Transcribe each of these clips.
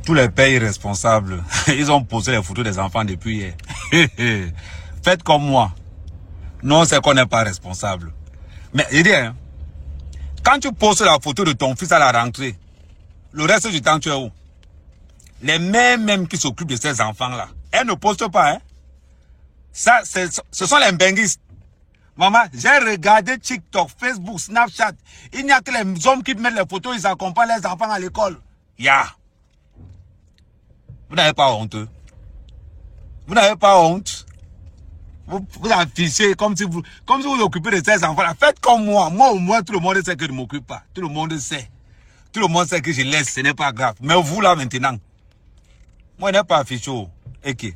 Tous les pays responsables, ils ont posé les photos des enfants depuis hier. Faites comme moi. Non, c'est qu'on n'est pas responsable. Mais, je dis, hein, quand tu poses la photo de ton fils à la rentrée, le reste du temps, tu es où? Les mêmes qui s'occupent de ces enfants-là, elles ne postent pas, hein. Ça, ce sont les benguistes. Maman, j'ai regardé TikTok, Facebook, Snapchat. Il n'y a que les hommes qui mettent les photos, ils accompagnent les enfants à l'école. Vous n'avez pas honte. Vous n'avez pas honte. Vous affichez comme si vous vous occupez de ces enfants-là. Faites comme moi. Moi, au moins, tout le monde sait que je ne m'occupe pas. Tout le monde sait. Tout le monde sait que je laisse, ce n'est pas grave. Mais vous, là, maintenant, moi, je n'ai pas affiché. Ok.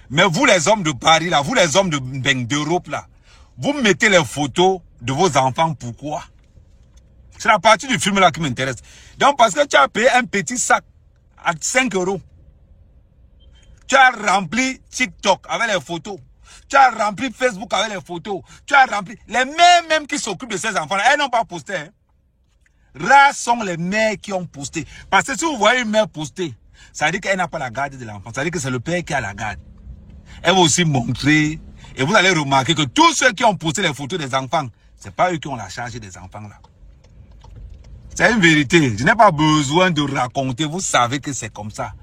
Mais vous, les hommes de Paris, là, vous, les hommes d'Europe, là, vous mettez les photos de vos enfants. Pourquoi? C'est la partie du film, là, qui m'intéresse. Donc, parce que tu as payé un petit sac à 5 €. Tu as rempli TikTok avec les photos. Tu as rempli Facebook avec les photos. Tu as rempli... Les mêmes qui s'occupent de ces enfants-là, elles n'ont pas posté. Hein. Rares sont les mères qui ont posté. Parce que si vous voyez une mère poster, ça veut dire qu'elle n'a pas la garde de l'enfant. Ça veut dire que c'est le père qui a la garde. Elle va aussi montrer. Et vous allez remarquer que tous ceux qui ont posté les photos des enfants, ce n'est pas eux qui ont la charge des enfants-là. C'est une vérité. Je n'ai pas besoin de raconter. Vous savez que c'est comme ça.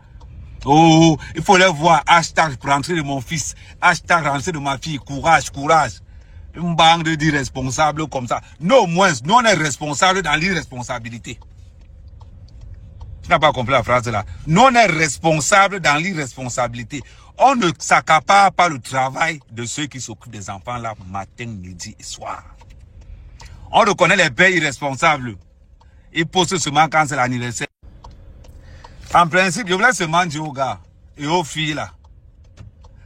Oh, il faut les voir. Hashtag rentrée de mon fils. Hashtag rentrée de ma fille. Courage, courage. Une bande d'irresponsables comme ça. Nous, au moins, nous, on est responsables dans l'irresponsabilité. Tu n'as pas compris la phrase là. Nous, on est responsables dans l'irresponsabilité. On ne s'accapare pas le travail de ceux qui s'occupent des enfants là, matin, midi et soir. On reconnaît les pères irresponsables. Ils postent seulement quand c'est l'anniversaire. En principe, je voulais seulement dire aux gars et aux filles là.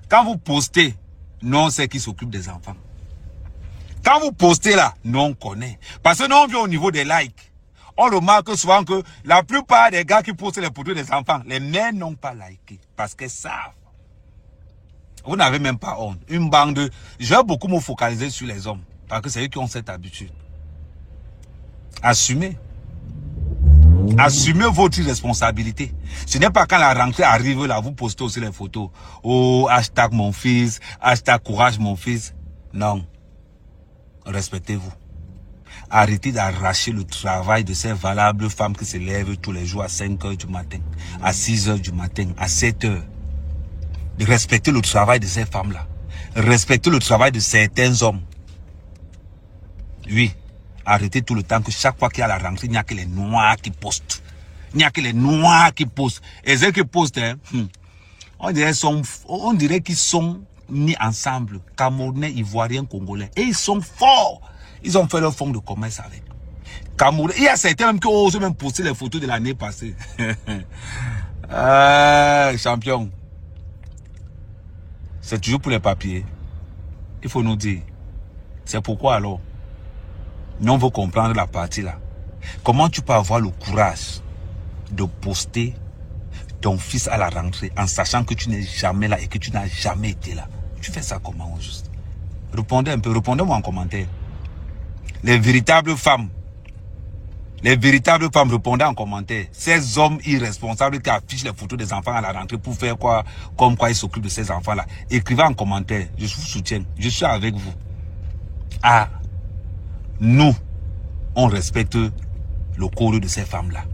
Quand vous postez, nous on sait qui s'occupe des enfants. Quand vous postez là, nous on connaît. Parce que nous on vient au niveau des likes. On remarque souvent que la plupart des gars qui postent les photos des enfants, les mères n'ont pas liké. Parce qu'elles savent. Vous n'avez même pas honte. Une bande de... Je vais beaucoup me focaliser sur les hommes. Parce que c'est eux qui ont cette habitude. Assumez. Assumez votre responsabilité. Ce n'est pas quand la rentrée arrive là, vous postez aussi les photos. Oh, hashtag mon fils, hashtag courage mon fils. Non. Respectez-vous. Arrêtez d'arracher le travail de ces valables femmes qui se lèvent tous les jours à 5 h du matin, à 6 h du matin, à 7 h. Respectez le travail de ces femmes-là. Respectez le travail de certains hommes. Oui. Arrêtez tout le temps que chaque fois qu'il y a la rentrée, il n'y a que les noirs qui postent. Il n'y a que les noirs qui postent. Et ceux qui postent, hein, on dirait qu'ils sont mis ensemble. Camerounais, Ivoiriens, Congolais. Et ils sont forts. Ils ont fait leur fonds de commerce avec. Camerounais. Il y a certains même qui osent même poster les photos de l'année passée. Champion. C'est toujours pour les papiers. Il faut nous dire. C'est pourquoi alors? Nous, on veut comprendre la partie là. Comment tu peux avoir le courage de poster ton fils à la rentrée en sachant que tu n'es jamais là et que tu n'as jamais été là? Tu fais ça comment juste? Répondez un peu, répondez-moi en commentaire. Les véritables femmes, répondez en commentaire. Ces hommes irresponsables qui affichent les photos des enfants à la rentrée pour faire quoi? Comme quoi ils s'occupent de ces enfants-là. Écrivez en commentaire. Je vous soutiens. Je suis avec vous. Ah. Nous, on respecte le code de ces femmes-là.